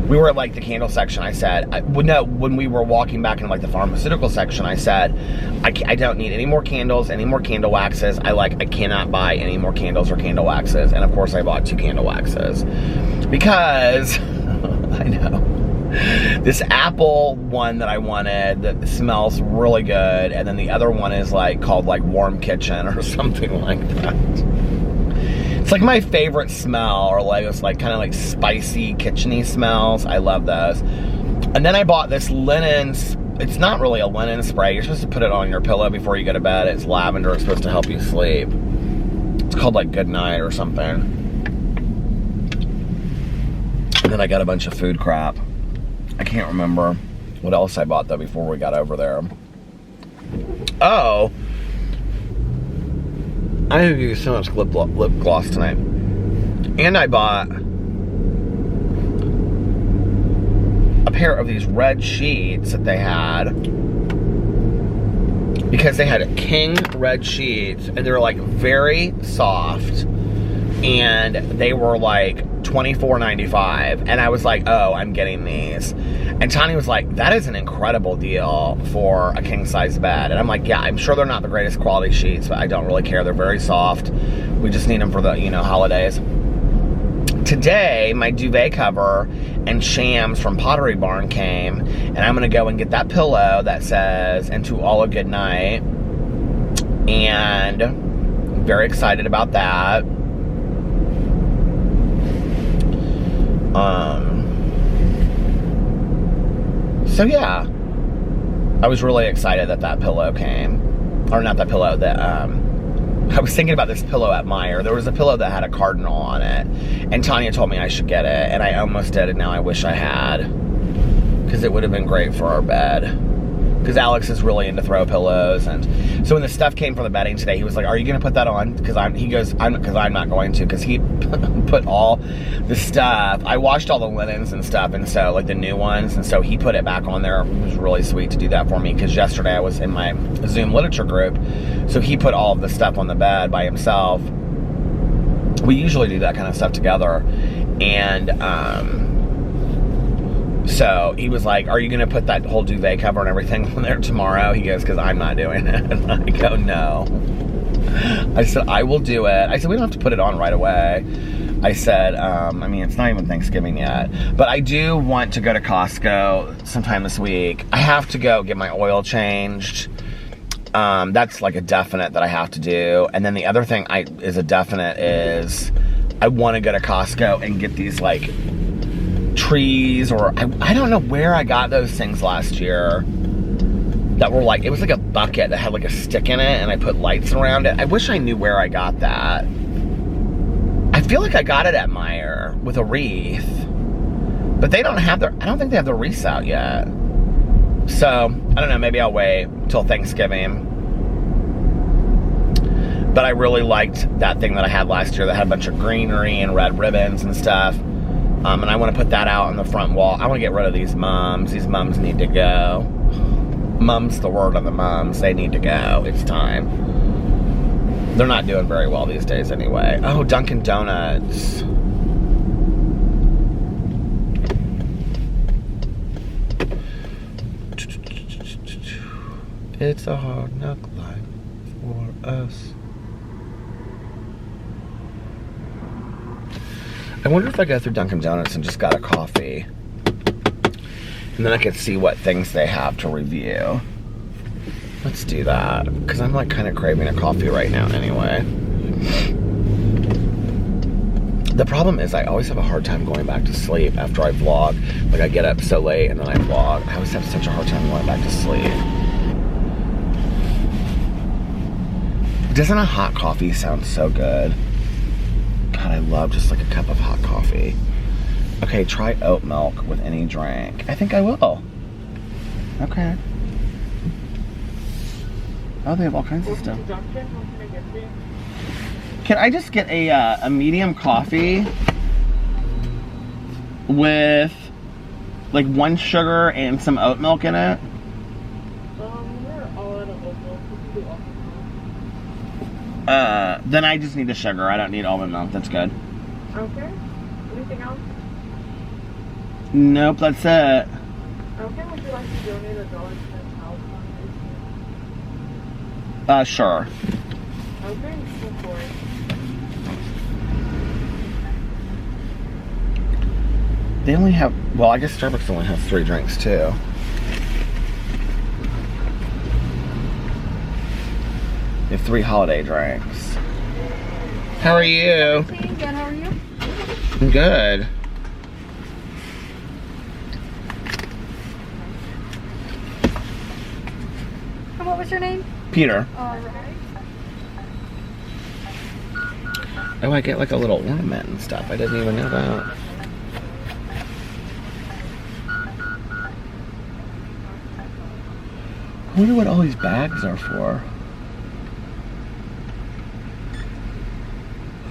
We were at like the candle section. I said, when we were walking back in like the pharmaceutical section, I said, I don't need any more candles, any more candle waxes. I cannot buy any more candles or candle waxes. And of course I bought 2 candle waxes because I know this apple one that I wanted that smells really good. And then the other one is like called like Warm Kitchen or something like that. It's like my favorite smell, or like it's like kind of like spicy kitcheny smells. I love those. And then I bought this linen. It's not really a linen spray. You're supposed to put it on your pillow before you go to bed. It's lavender. It's supposed to help you sleep. It's called like Good Night or something. And then I got a bunch of food crap. I can't remember what else I bought though before we got over there. Oh. I have used so much lip gloss tonight. And I bought a pair of these red sheets that they had. Because they had king red sheets. And they were like very soft. And they were like $24.95. And I was like, oh, I'm getting these. And Tanya was like, that is an incredible deal for a king-size bed. And I'm like, yeah, I'm sure they're not the greatest quality sheets, but I don't really care. They're very soft. We just need them for the, holidays. Today, my duvet cover and shams from Pottery Barn came, and I'm going to go and get that pillow that says, "And to all a good night." And I'm very excited about that. So yeah, I was really excited that pillow came. Or not that pillow, I was thinking about this pillow at Meijer. There was a pillow that had a cardinal on it. And Tanya told me I should get it. And I almost did, and now I wish I had. Because it would have been great for our bed. Because Alex is really into throw pillows. And so when the stuff came from the bedding today, he was like, are you going to put that on? Because I'm not going to. Because he put all the stuff. I washed all the linens and stuff. And so, like the new ones. And so he put it back on there. It was really sweet to do that for me. Because yesterday I was in my Zoom literature group. So he put all of the stuff on the bed by himself. We usually do that kind of stuff together. And, so he was like, are you going to put that whole duvet cover and everything on there tomorrow? He goes, because I'm not doing it. And I go, no. I said, I will do it. I said, we don't have to put it on right away. I said, it's not even Thanksgiving yet. But I do want to go to Costco sometime this week. I have to go get my oil changed. That's like a definite that I have to do. And then the other thing is a definite is I want to go to Costco and get these like trees, or I don't know where I got those things last year that were like, it was like a bucket that had like a stick in it and I put lights around it. I wish I knew where I got that. I feel like I got it at Meijer with a wreath, but they don't have I don't think they have the wreaths out yet. So, I don't know, maybe I'll wait till Thanksgiving. But I really liked that thing that I had last year that had a bunch of greenery and red ribbons and stuff. And I want to put that out on the front wall. I want to get rid of these mums. These mums need to go. Mum's the word of the mums. They need to go. It's time. They're not doing very well these days anyway. Oh, Dunkin' Donuts. It's a hard knock life for us. I wonder if I go through Dunkin' Donuts and just got a coffee. And then I could see what things they have to review. Let's do that. Because I'm like kind of craving a coffee right now anyway. The problem is I always have a hard time going back to sleep after I vlog. Like I get up so late and then I vlog. I always have such a hard time going back to sleep. Doesn't a hot coffee sound so good? God, I love just like a cup of hot coffee. Okay, try oat milk with any drink. I think I will. Okay. Oh, they have all kinds of stuff. Can I just get a medium coffee with like 1 sugar and some oat milk in it? We're all out of oat milk. We can do almond milk. Then I just need the sugar. I don't need almond milk. That's good. Okay. Anything else? Nope, that's it. Okay, would you like to donate $1 to the House Foundation? Sure. Okay, go for it. They only have, well, I guess Starbucks only has 3 drinks too. They have 3 holiday drinks. How are you? Good, how are you? I'm good. And what was your name? Peter. Alright. Oh, I get like a little ornament and stuff. I didn't even know that. I wonder what all these bags are for.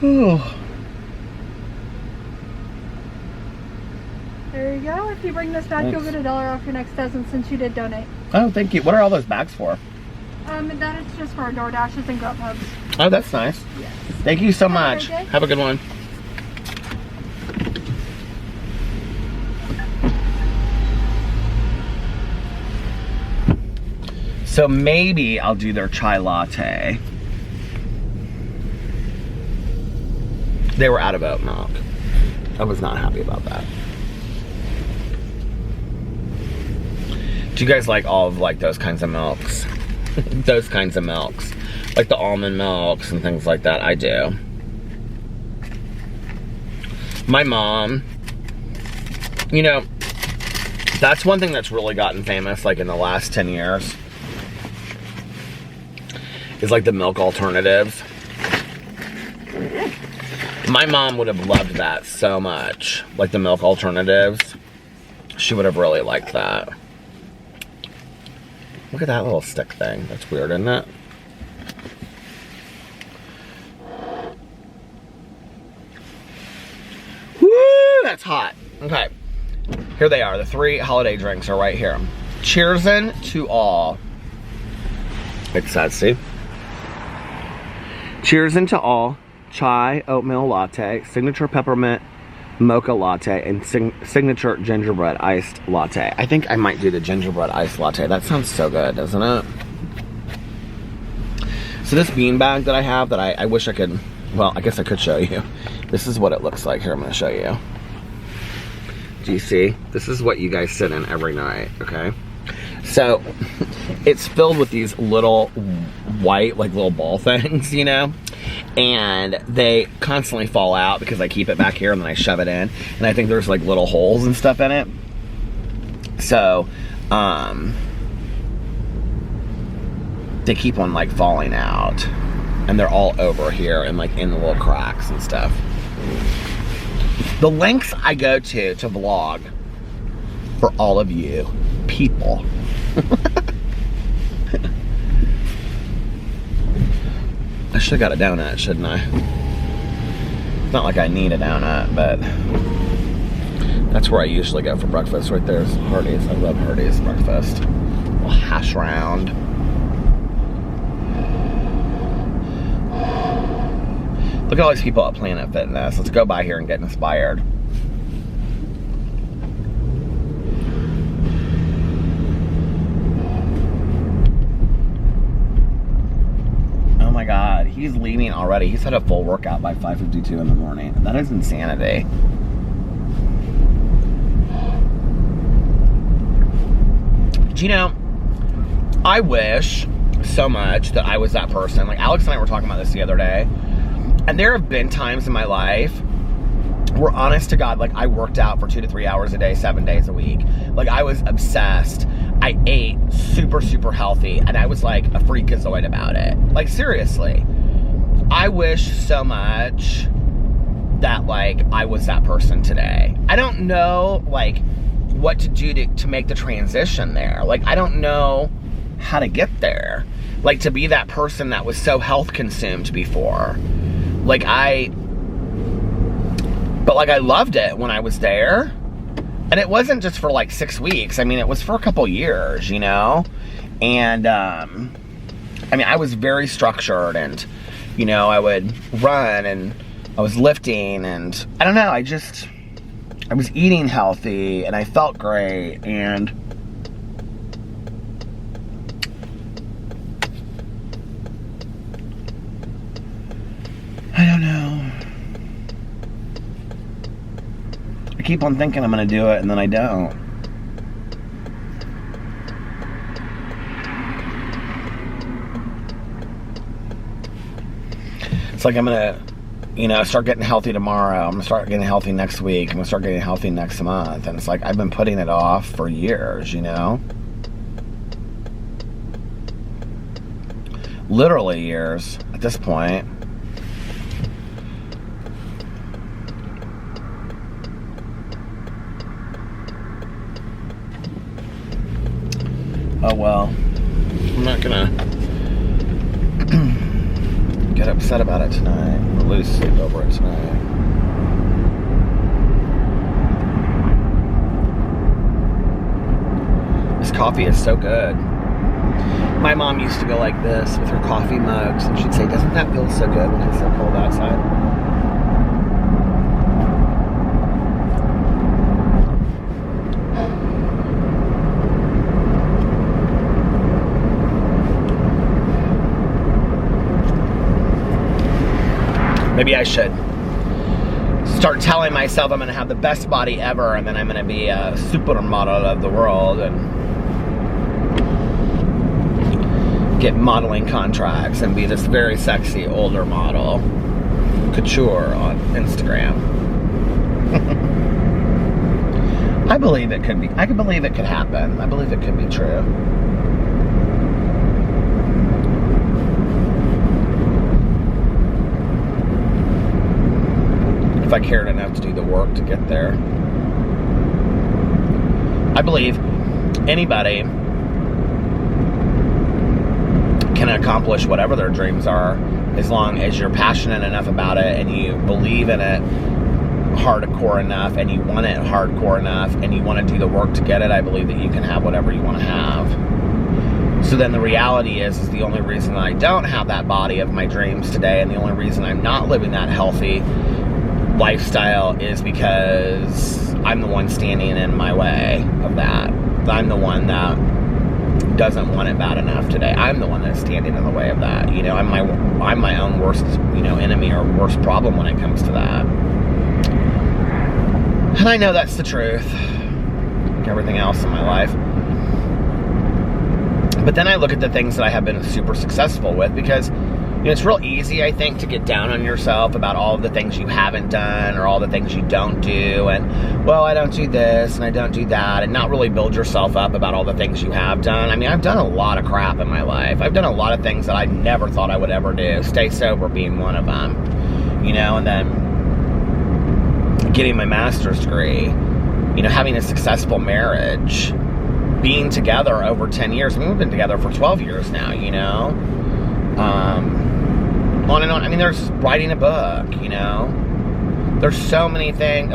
Oh. There you go. If you bring this back, you'll get $1 off your next dozen since you did donate. Oh, thank you. What are all those bags for? That is just for our DoorDashes and Grubhubs. Oh, that's nice. Yes. Thank you so Have a much. great day. Have a good one. So maybe I'll do their chai latte. They were out of oat milk. I was not happy about that. Do you guys like all of like those kinds of milks? Those kinds of milks. Like the almond milks and things like that. I do. My mom, you know, that's one thing that's really gotten famous like in the last 10 years. Is like the milk alternatives. My mom would have loved that so much. Like the milk alternatives. She would have really liked that. Look at that little stick thing. That's weird, isn't it? Woo! That's hot. Okay. Here they are. The 3 holiday drinks are right here. Cheersin' to all. It's sad, Steve. Cheersin' to all. Chai oatmeal latte, signature peppermint mocha latte, and signature gingerbread iced latte. I think I might do the gingerbread iced latte. That sounds so good, doesn't it? So this bean bag that I have that I wish I could, well, I guess I could show you. This is what it looks like. Here, I'm going to show you. Do you see? This is what you guys sit in every night, okay? So it's filled with these little white, like little ball things, you know? And they constantly fall out because I keep it back here and then I shove it in. And I think there's like little holes and stuff in it. So, they keep on like falling out. And they're all over here and like in the little cracks and stuff. The lengths I go to vlog for all of you people. I should have got a donut, shouldn't I? It's not like I need a donut, but that's where I usually go for breakfast. Right there's Hardee's. I love Hardee's breakfast. A little hash round. Look at all these people at Planet Fitness. Let's go by here and get inspired. Oh my God, he's leaving already. He's had a full workout by 5:52 in the morning. That is insanity. Do you know, I wish so much that I was that person. Like Alex and I were talking about this the other day. And there have been times in my life where, honest to God, like I worked out for 2 to 3 hours a day, 7 days a week. Like I was obsessed. I ate super, super healthy, and I was like a freakazoid about it. Like seriously, I wish so much that like I was that person today. I don't know like what to do to make the transition there. Like I don't know how to get there. Like to be that person that was so health consumed before. Like I loved it when I was there. And it wasn't just for like 6 weeks. I mean, it was for a couple years, you know? And, I mean, I was very structured and, you know, I would run and I was lifting and I don't know, I was eating healthy and I felt great and I don't know. I keep on thinking I'm gonna do it and then I don't. It's like I'm gonna, you know, start getting healthy tomorrow. I'm gonna start getting healthy next week. I'm gonna start getting healthy next month. And it's like I've been putting it off for years, you know? Literally years at this point. Oh well, I'm not gonna get upset about it tonight, or lose sleep over it tonight. This coffee is so good. My mom used to go like this with her coffee mugs, and she'd say, "Doesn't that feel so good when it's so cold outside?" Maybe I should start telling myself I'm going to have the best body ever and then I'm going to be a supermodel of the world and get modeling contracts and be this very sexy older model couture on Instagram. I believe it could be. I can believe it could happen. I believe it could be true. If I cared enough to do the work to get there. I believe anybody can accomplish whatever their dreams are as long as you're passionate enough about it and you believe in it hardcore enough and you want it hardcore enough and you want to do the work to get it. I believe that you can have whatever you want to have. So then the reality is the only reason I don't have that body of my dreams today and the only reason I'm not living that healthy lifestyle is because I'm the one standing in my way of that. I'm the one that doesn't want it bad enough today. I'm the one that's standing in the way of that. You know, I'm my own worst, you know, enemy or worst problem when it comes to that. And I know that's the truth. Like everything else in my life. But then I look at the things that I have been super successful with, because it's real easy, I think, to get down on yourself about all of the things you haven't done or all the things you don't do, and, well, I don't do this and I don't do that, and not really build yourself up about all the things you have done. I mean, I've done a lot of crap in my life. I've done a lot of things that I never thought I would ever do, stay sober being one of them, and then getting my master's degree, having a successful marriage, being together over 10 years. I mean, we've been together for 12 years now, on and on. I mean, there's writing a book, there's so many things.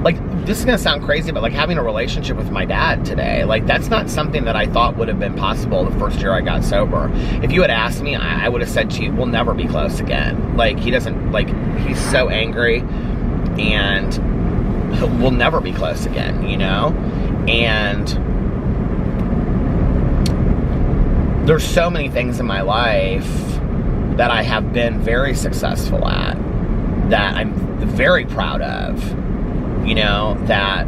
Like, this is gonna sound crazy, but like having a relationship with my dad today, like, that's not something that I thought would have been possible the first year I got sober. If you had asked me, I would have said to you, we'll never be close again. Like, he's so angry, and we'll never be close again, and there's so many things in my life that I have been very successful at, that I'm very proud of, that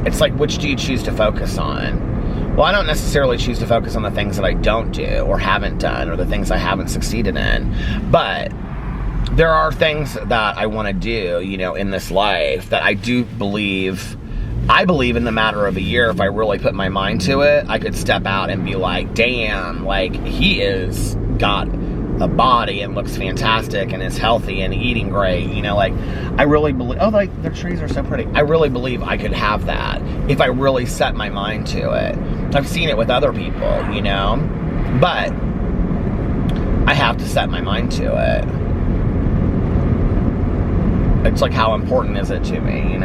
it's like, which do you choose to focus on? Well, I don't necessarily choose to focus on the things that I don't do or haven't done, or the things I haven't succeeded in, but there are things that I want to do, in this life that I believe in the matter of a year, if I really put my mind to it, I could step out and be like, damn, like, he is got a body and looks fantastic and is healthy and eating great, like, I really believe, oh, like, the trees are so pretty. I really believe I could have that if I really set my mind to it. I've seen it with other people, but I have to set my mind to it. It's like, how important is it to me,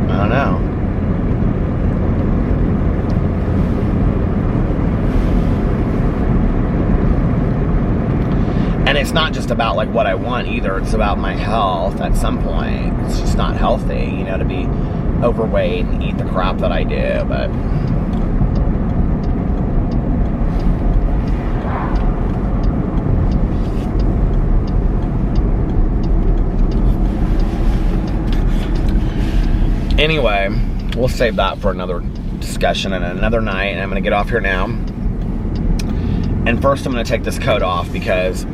I don't know. And it's not just about, like, what I want either. It's about my health at some point. It's just not healthy, to be overweight and eat the crap that I do, but... Anyway, we'll save that for another discussion and another night, and I'm going to get off here now. And first I'm going to take this coat off because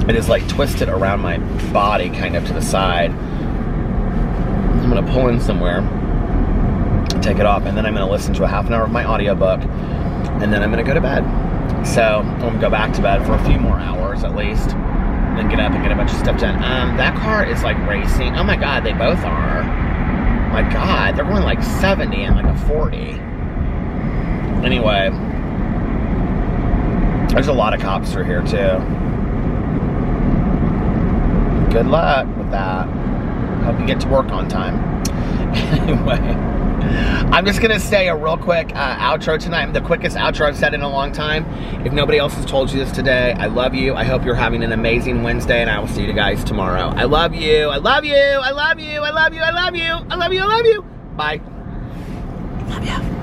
it is like twisted around my body, kind of to the side. I'm going to pull in somewhere, take it off, and then I'm going to listen to a half an hour of my audiobook, and then I'm going to go to bed. So I'm going to go back to bed for a few more hours at least, and then get up and get a bunch of stuff done. That car is like racing. Oh my God, they both are. My God, they're going like 70 and like a 40. Anyway, there's a lot of cops through here too. Good luck with that. Hope you get to work on time. Anyway, I'm just gonna say a real quick outro tonight. The quickest outro I've said in a long time. If nobody else has told you this today, I love you. I hope you're having an amazing Wednesday, and I will see you guys tomorrow. I love you. I love you. I love you. I love you. I love you. I love you. I love you. Bye. Love you.